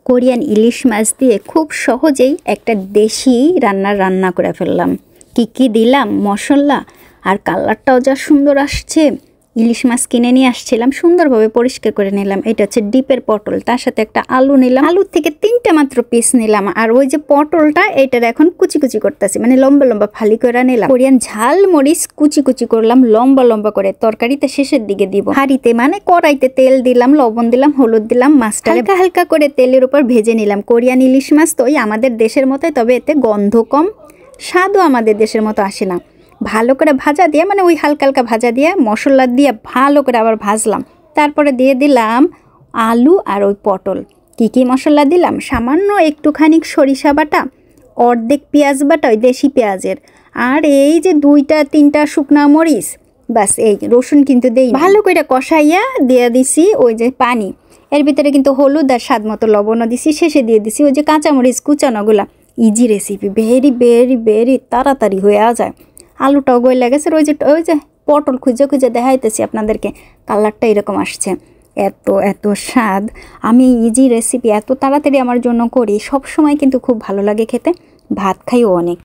Korean ইলিশ মাছ দিয়ে খুব সহজেই একটা দেশি রান্না করে ফেললাম। কি দিলাম মশলা, আর কালারটাও যা সুন্দর আসছে। ইলিশ মাছ কিনে নিয়ে আসছিলাম, সুন্দরভাবে পরিষ্কার করে নিলাম। এটা হচ্ছে ডিপের পটল, তার সাথে একটা আলু নিলাম, আলুর থেকে 3টা মাত্র পিস নিলাম। আর ওই যে পটলটা, এটার এখন কুচি করতেছি, মানে লম্বা লম্বা ফালি করে নিলাম। কোরিয়ান ঝাল মরিচ কুচি করলাম লম্বা লম্বা করে, তরকারিতে শেষের দিকে দিব। হাঁড়িতে মানে কড়াইতে তেল দিলাম, লবণ দিলাম, হলুদ দিলাম, মাছটা হালকা হালকা করে তেলের উপর ভেজে নিলাম। কোরিয়ান ইলিশ মাছ তো ওই আমাদের দেশের মতোই, তবে এতে গন্ধ কম, স্বাদও আমাদের দেশের মতো আসে না। ভালো করে ভাজা দিয়ে, মানে ওই হালকা হালকা ভাজা দিয়ে মশলা দিয়ে ভালো করে আবার ভাজলাম। তারপরে দিয়ে দিলাম আলু আর ওই পটল। কি মশলা দিলাম, সামান্য একটুখানি সরিষা বাটা, অর্ধেক পেঁয়াজ বাটা, ওই দেশি পেঁয়াজের, আর এই যে 2-3টা শুকনা মরিচ, বাস। এই রসুন কিন্তু দেই। ভালো করে কষাইয়া দিয়ে দিছি ওই যে পানি, এর ভিতরে কিন্তু হলুদ আর স্বাদ মতো লবণও দিছি, শেষে দিয়ে দিছি ওই যে কাঁচামরিচ কুচানোগুলা। ইজি রেসিপি, ভেরি তাড়াতাড়ি হয়ে যায়। আলুটাও গলে গেছে। ওই যে পটল খুঁজে দেখাইতেছি আপনাদেরকে, কালারটা এরকম আসছে। এত স্বাদ। আমি ইজি রেসিপি এত তাড়াতাড়ি আমার জন্য করি, সব সময় কিন্তু খুব ভালো লাগে খেতে, ভাত খাইও অনেক।